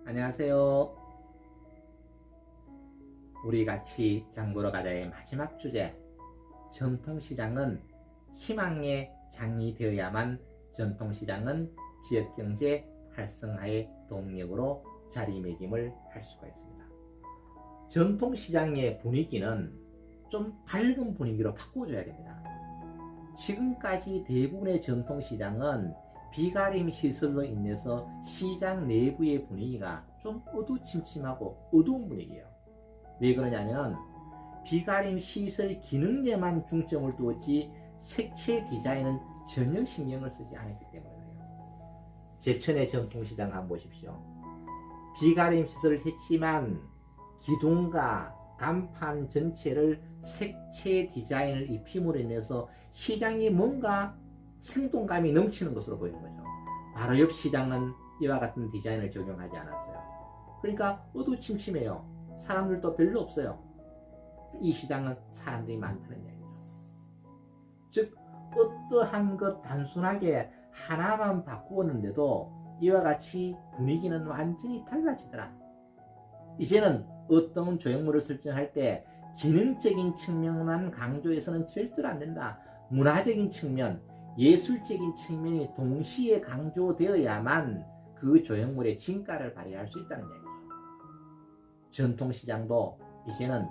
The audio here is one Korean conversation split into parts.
안녕하세요. 우리 같이 장 보러 가자의 마지막 주제, 전통시장은 희망의 장이 되어야만 전통시장은 지역경제 활성화의 동력으로 자리매김을 할 수가 있습니다. 전통시장의 분위기는 좀 밝은 분위기로 바꿔줘야 됩니다. 지금까지 대부분의 전통시장은 비가림 시설로 인해서 시장 내부의 분위기가 좀 어두침침하고 어두운 분위기예요. 왜 그러냐면 비가림 시설 기능에만 중점을 두었지 색채 디자인은 전혀 신경을 쓰지 않았기 때문이에요. 제천의 전통시장 한번 보십시오. 비가림 시설을 했지만 기둥과 간판 전체를 색채 디자인을 입힘으로 인해서 시장이 뭔가 생동감이 넘치는 것으로 보이는 거죠. 바로 옆 시장은 이와 같은 디자인을 적용하지 않았어요. 그러니까 어두침침해요. 사람들도 별로 없어요. 이 시장은 사람들이 많다는 얘기죠. 즉 어떠한 것 단순하게 하나만 바꾸었는데도 이와 같이 분위기는 완전히 달라지더라. 이제는 어떤 조형물을 설정할 때 기능적인 측면만 강조해서는 절대로 안 된다. 문화적인 측면, 예술적인 측면이 동시에 강조되어야만 그 조형물의 진가를 발휘할 수 있다는 얘기죠. 전통시장도 이제는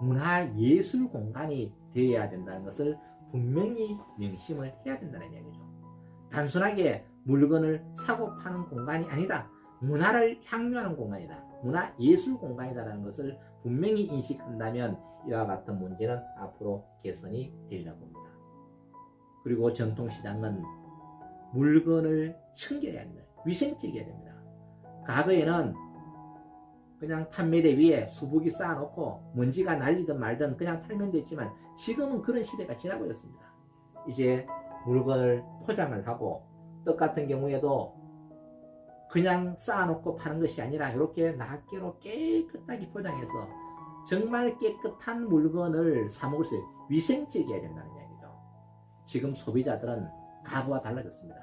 문화예술 공간이 되어야 된다는 것을 분명히 명심을 해야 된다는 얘기죠. 단순하게 물건을 사고 파는 공간이 아니다. 문화를 향유하는 공간이다. 문화예술 공간이다라는 것을 분명히 인식한다면 이와 같은 문제는 앞으로 개선이 되리라고 봅니다. 그리고 전통시장은 물건을 청결해야 합니다. 위생적이어야 됩니다. 과거에는 그냥 판매대 위에 수북이 쌓아놓고 먼지가 날리든 말든 그냥 팔면 됐지만 지금은 그런 시대가 지나버렸습니다. 이제 물건을 포장을 하고 떡 같은 경우에도 그냥 쌓아놓고 파는 것이 아니라 이렇게 낱개로 깨끗하게 포장해서 정말 깨끗한 물건을 사먹을 수 있어요. 위생적이어야 된다는 얘기죠. 지금 소비자들은 과거와 달라졌습니다.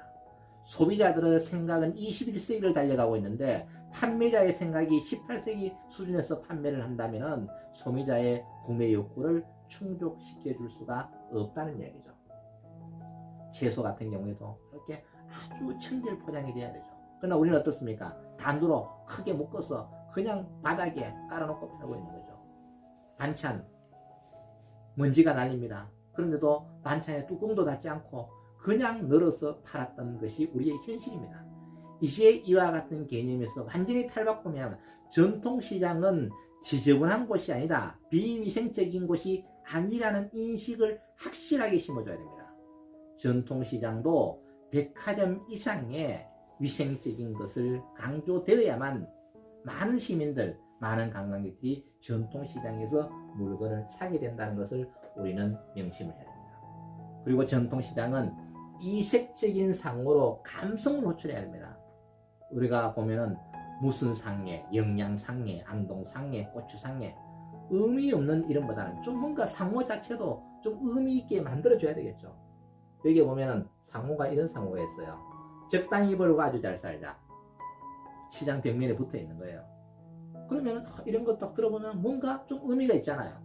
소비자들의 생각은 21세기를 달려가고 있는데 판매자의 생각이 18세기 수준에서 판매를 한다면 소비자의 구매 욕구를 충족시켜 줄 수가 없다는 얘기죠. 채소 같은 경우에도 이렇게 아주 청결 포장이 돼야 되죠. 그러나 우리는 어떻습니까? 단도로 크게 묶어서 그냥 바닥에 깔아놓고 팔고 있는 거죠. 반찬 먼지가 날립니다. 그런데도 반찬에 뚜껑도 닫지 않고 그냥 널어서 팔았던 것이 우리의 현실입니다. 이제 이와 같은 개념에서 완전히 탈바꿈하면 전통시장은 지저분한 곳이 아니다. 비위생적인 곳이 아니라는 인식을 확실하게 심어줘야 됩니다. 전통시장도 백화점 이상의 위생적인 것을 강조되어야만 많은 시민들, 많은 관광객들이 전통시장에서 물건을 사게 된다는 것을 우리는 명심을 해야 됩니다. 그리고 전통시장은 이색적인 상호로 감성을 노출해야 됩니다. 우리가 보면은 무슨 상해, 영양상해, 안동상해, 고추상해 의미 없는 이름보다는 좀 뭔가 상호 자체도 좀 의미 있게 만들어줘야 되겠죠. 여기 보면은 상호가 이런 상호가 있어요. 적당히 벌고 아주 잘 살자. 시장 벽면에 붙어 있는 거예요. 그러면 이런 거 딱 들어보면 뭔가 좀 의미가 있잖아요.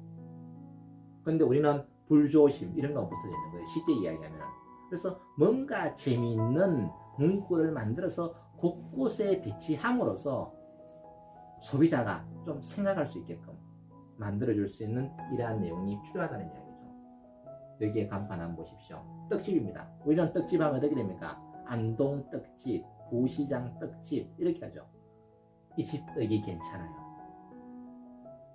근데 우리는 불조심 이런 거 붙어 있는 거예요. 쉽게 이야기하면. 그래서 뭔가 재미있는 문구를 만들어서 곳곳에 배치함으로써 소비자가 좀 생각할 수 있게끔 만들어줄 수 있는 이러한 내용이 필요하다는 이야기죠. 여기에 간판 한번 보십시오. 떡집입니다. 우리는 떡집 하면 어떻게 됩니까? 안동 떡집, 고시장 떡집 이렇게 하죠. 이 집 떡이 괜찮아요.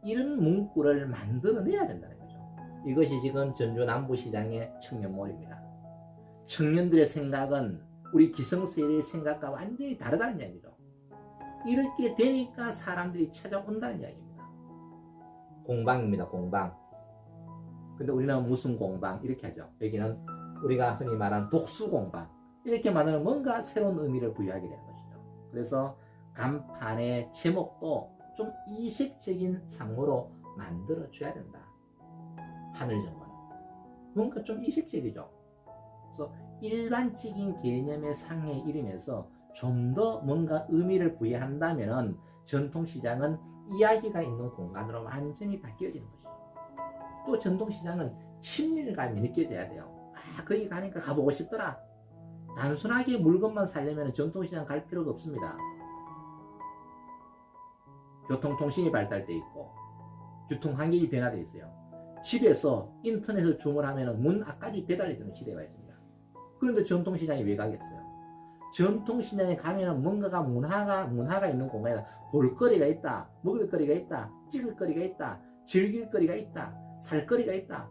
이런 문구를 만들어내야 된다는 거죠. 이것이 지금 전주 남부시장의 청년몰입니다. 청년들의 생각은 우리 기성세대의 생각과 완전히 다르다는 이야기죠. 이렇게 되니까 사람들이 찾아온다는 이야기입니다. 공방입니다. 공방. 근데 우리는 무슨 공방 이렇게 하죠. 여기는 우리가 흔히 말하는 독수공방 이렇게 말하면 뭔가 새로운 의미를 부여하게 되는 것이죠. 그래서 간판의 제목도 좀 이색적인 상호로 만들어줘야 된다. 하늘정원 뭔가 좀 이색적이죠. 그래서 일반적인 개념의 상의 이름에서 좀 더 뭔가 의미를 부여한다면 전통시장은 이야기가 있는 공간으로 완전히 바뀌어지는 것이죠. 또 전통시장은 친밀감이 느껴져야 돼요. 거기 가니까 가보고 싶더라. 단순하게 물건만 사려면 전통시장 갈 필요가 없습니다. 교통통신이 발달돼 있고 유통환경이 변화되어 있어요. 집에서 인터넷을 주문하면 문 앞까지 배달해주는 시대가 있습니다. 그런데 전통시장에 왜 가겠어요? 전통시장에 가면 뭔가가 문화가 있는 공간에 볼거리가 있다, 먹을거리가 있다, 찍을거리가 있다, 즐길거리가 있다, 살거리가 있다.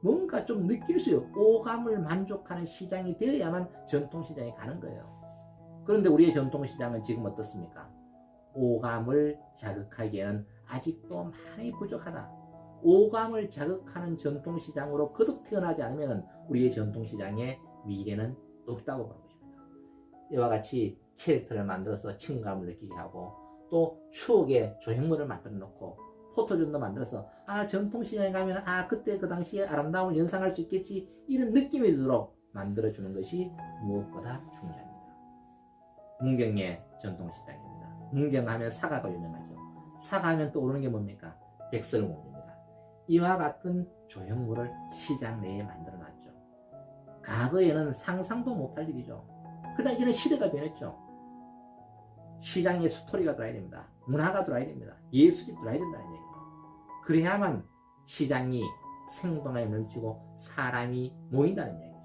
뭔가 좀 느낄 수 있어요. 오감을 만족하는 시장이 되어야만 전통시장에 가는 거예요. 그런데 우리의 전통시장은 지금 어떻습니까? 오감을 자극하기에는 아직도 많이 부족하다. 오감을 자극하는 전통시장으로 거듭 태어나지 않으면 우리의 전통시장의 미래는 없다고 보는 것입니다. 이와 같이 캐릭터를 만들어서 친감을 느끼게 하고 또 추억의 조형물을 만들어 놓고 포토존도 만들어서 전통시장에 가면 그때 그 당시에 아름다운 연상할 수 있겠지 이런 느낌이 들도록 만들어주는 것이 무엇보다 중요합니다. 문경의 전통시장입니다. 문경하면 사과가 유명하죠. 사과하면 또 오르는 게 뭡니까? 백설공주입니다. 이와 같은 조형물을 시장 내에 만들어놨죠. 과거에는 상상도 못할 일이죠. 그러나 이제는 시대가 변했죠. 시장에 스토리가 들어야 됩니다. 문화가 들어야 됩니다. 예술이 들어야 된다는 얘기죠. 그래야만 시장이 생동함이 넘치고 사람이 모인다는 얘기죠.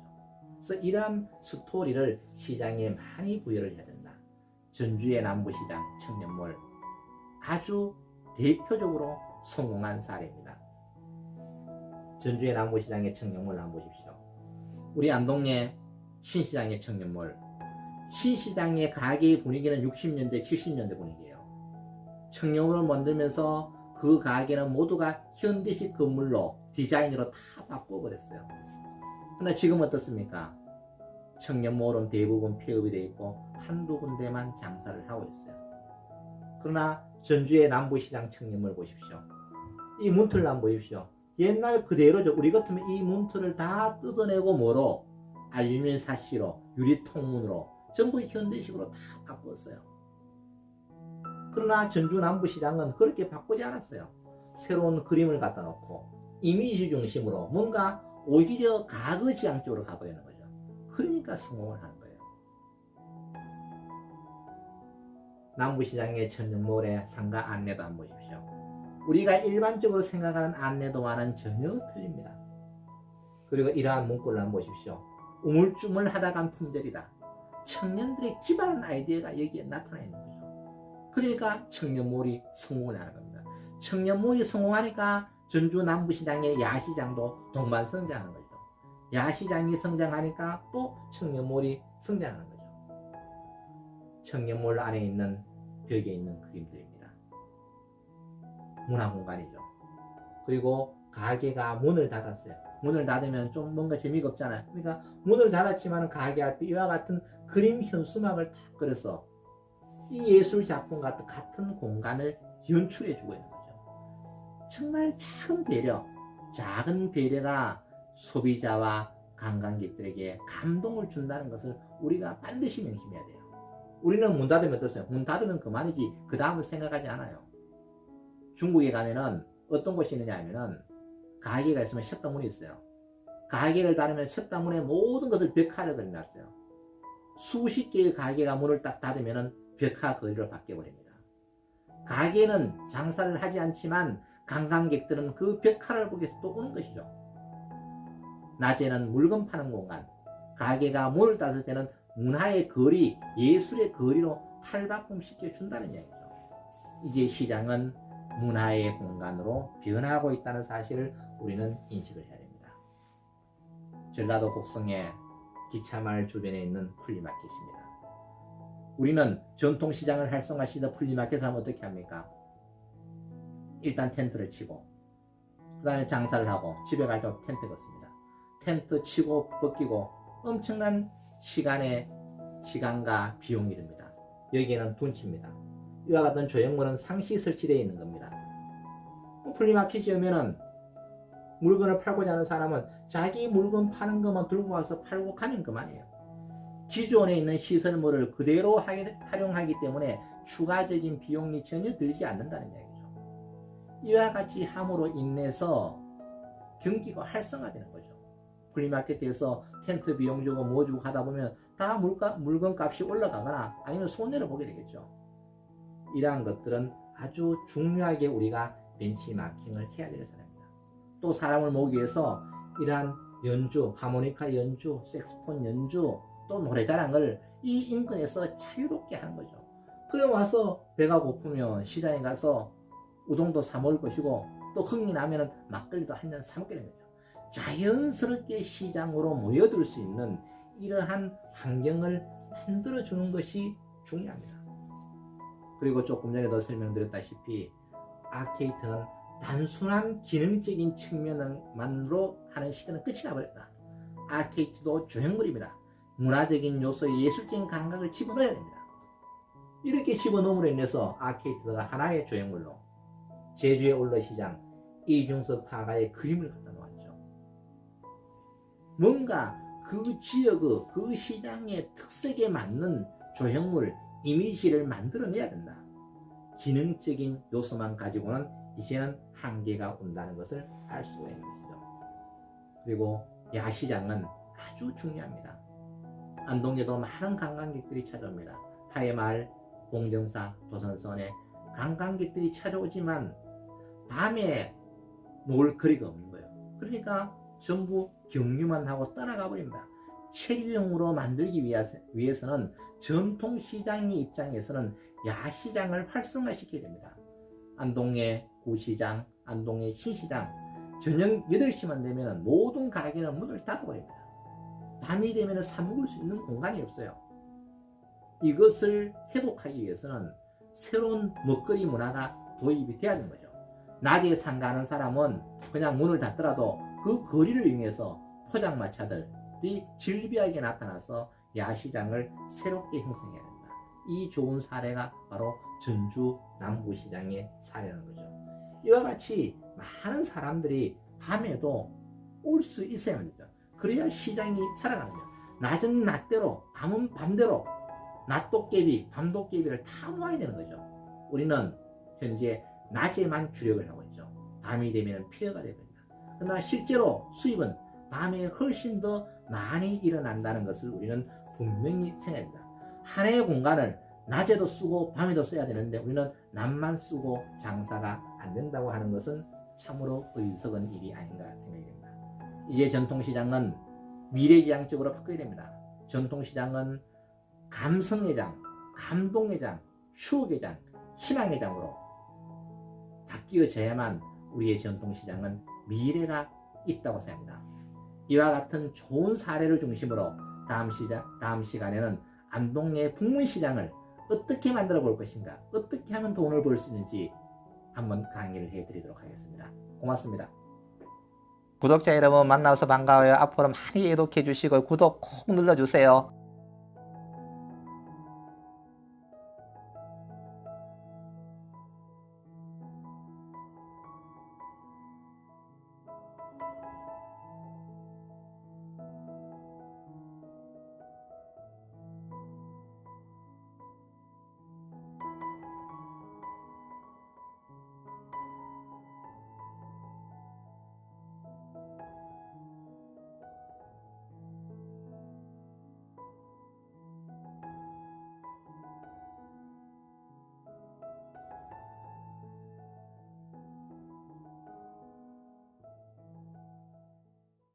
그래서 이러한 스토리를 시장에 많이 부여를 해야 된다. 전주의 남부시장 청년몰 아주 대표적으로 성공한 사례입니다. 전주의 남부시장의 청년몰 한번 보십시오. 우리 안동의 신시장의 청년몰, 신시장의 가게의 분위기는 60년대 70년대 분위기예요. 청년몰을 만들면서 그 가게는 모두가 현대식 건물로 디자인으로 다 바꿔버렸어요. 그러나 지금 어떻습니까? 청년몰은 대부분 폐업이 되어 있고 한두 군데만 장사를 하고 있어요. 그러나 전주의 남부시장 청년몰 보십시오. 이 문틀을 한번 보십시오. 옛날 그대로죠. 우리 같으면 이 문틀을 다 뜯어내고 뭐로? 알루미늄 사시로, 유리통문으로 전부 현대식으로 다 바꿨어요. 그러나 전주 남부시장은 그렇게 바꾸지 않았어요. 새로운 그림을 갖다 놓고 이미지 중심으로 뭔가 오히려 과거 지향 쪽으로 가버리는 거죠. 그러니까 성공을 하는 거예요. 남부시장의 청년몰의 상가 안내도 한번 보십시오. 우리가 일반적으로 생각하는 안내도와는 전혀 틀립니다. 그리고 이러한 문구를 한번 보십시오. 우물쭈물하다간 품절이다. 청년들의 기발한 아이디어가 여기에 나타나 있는 거죠. 그러니까 청년몰이 성공을 하는 겁니다. 청년몰이 성공하니까 전주 남부시장의 야시장도 동반성장하는 거죠. 야시장이 성장하니까 또 청년몰이 성장하는 거죠. 청년몰 안에 있는 벽에 있는 그림들입니다. 문화공간이죠. 그리고 가게가 문을 닫았어요. 문을 닫으면 좀 뭔가 재미가 없잖아요. 그러니까 문을 닫았지만 가게 앞에 이와 같은 그림 현수막을 탁 그려서 이 예술 작품 같은 공간을 연출해 주고 있는 거죠. 정말 작은 배려가 소비자와 관광객들에게 감동을 준다는 것을 우리가 반드시 명심해야 돼요. 우리는 문 닫으면 어떠세요? 문 닫으면 그만이지 그 다음을 생각하지 않아요. 중국에 가면은 어떤 곳이 있느냐 하면은 가게가 있으면 셧다문이 있어요. 가게를 닫으면 셧다문에 모든 것을 벽화를 그려놨어요. 수십 개의 가게가 문을 딱 닫으면은 벽화 거리로 바뀌어버립니다. 가게는 장사를 하지 않지만 관광객들은 그 벽화를 보기 위해서 또 오는 것이죠. 낮에는 물건 파는 공간, 가게가 문을 닫을 때는 문화의 거리, 예술의 거리로 탈바꿈시켜 준다는 얘기죠. 이제 시장은 문화의 공간으로 변하고 있다는 사실을 우리는 인식을 해야 됩니다. 전라도 곡성의 기차마을 주변에 있는 플리마켓입니다. 우리는 전통시장을 활성화시키다 플리마켓을 하면 어떻게 합니까? 일단 텐트를 치고 그 다음에 장사를 하고 집에 갈 때 텐트 걷습니다. 텐트 치고 벗기고 엄청난 시간과 비용이 듭니다. 여기에는 둔치입니다. 이와 같은 조형물은 상시 설치되어 있는 겁니다. 플리마켓이 오면은 물건을 팔고자 하는 사람은 자기 물건 파는 것만 들고 와서 팔고 가면 그만이에요. 기존에 있는 시설물을 그대로 활용하기 때문에 추가적인 비용이 전혀 들지 않는다는 이야기죠. 이와 같이 함으로 인해서 경기가 활성화되는 거죠. 플리마켓에서 텐트 비용 주고 뭐 주고 하다 보면 다 물건 값이 올라가거나 아니면 손해를 보게 되겠죠. 이러한 것들은 아주 중요하게 우리가 벤치마킹을 해야 될 사람입니다. 또 사람을 모으기 위해서 이러한 연주, 하모니카 연주, 색소폰 연주, 또 노래자랑을 이 인근에서 자유롭게 하는 거죠. 그래 와서 배가 고프면 시장에 가서 우동도 사 먹을 것이고 또 흥이 나면 막걸리도 한 잔 사 먹게 됩니다. 자연스럽게 시장으로 모여들 수 있는 이러한 환경을 만들어주는 것이 중요합니다. 그리고 조금 전에도 설명드렸다시피 아케이트는 단순한 기능적인 측면만으로 하는 시대는 끝이 나버렸다. 아케이트도 조형물입니다. 문화적인 요소에 예술적인 감각을 집어넣어야 됩니다. 이렇게 집어넣음으로 인해서 아케이트가 하나의 조형물로 제주의 올러시장 이중석 화가의 그림을 갖다 놓았죠. 뭔가 그 지역의 그 시장의 특색에 맞는 조형물, 이미지를 만들어내야 된다. 기능적인 요소만 가지고는 이제는 한계가 온다는 것을 알 수가 있는 것이죠. 그리고 야시장은 아주 중요합니다. 안동에도 많은 관광객들이 찾아옵니다. 하회마을, 공정사, 도산선에 관광객들이 찾아오지만 밤에 놀 거리가 없는 거예요. 그러니까 전부 경유만 하고 떠나가 버립니다. 체류용으로 만들기 위해서는 전통시장의 입장에서는 야시장을 활성화시켜야 됩니다. 안동의 구시장, 안동의 신시장, 저녁 8시만 되면 모든 가게는 문을 닫아버립니다. 밤이 되면 사 먹을 수 있는 공간이 없어요. 이것을 회복하기 위해서는 새로운 먹거리 문화가 도입이 돼야 하는 거죠. 낮에 상가하는 사람은 그냥 문을 닫더라도 그 거리를 이용해서 포장마차들이 즐비하게 나타나서 야시장을 새롭게 형성해야 된다. 이 좋은 사례가 바로 전주 남부시장의 사례라는 거죠. 이와 같이 많은 사람들이 밤에도 올 수 있어야 합니다. 그래야 시장이 살아가는 거죠. 낮은 낮대로, 밤은 밤대로, 낮도깨비, 밤도깨비를 다 모아야 되는 거죠. 우리는 현재 낮에만 주력을 하고 있죠. 밤이 되면 폐허가 됩니다. 그러나 실제로 수입은 밤에 훨씬 더 많이 일어난다는 것을 우리는 분명히 생각해야 된다. 하나의 공간을 낮에도 쓰고 밤에도 써야 되는데 우리는 낮만 쓰고 장사가 안 된다고 하는 것은 참으로 어리석은 일이 아닌가 생각이 됩니다. 이제 전통시장은 미래지향 쪽으로 바꿔야 됩니다. 전통시장은 감성의 장, 감동의 장, 추억의 장, 희망의 장으로 바뀌어져야만 우리의 전통시장은 미래가 있다고 생각합니다. 이와 같은 좋은 사례를 중심으로 다음 시간에는 안동의 북문시장을 어떻게 만들어 볼 것인가, 어떻게 하면 돈을 벌 수 있는지 한번 강의를 해드리도록 하겠습니다. 고맙습니다. 구독자 여러분 만나서 반가워요. 앞으로 많이 애독해 주시고 구독 꼭 눌러주세요.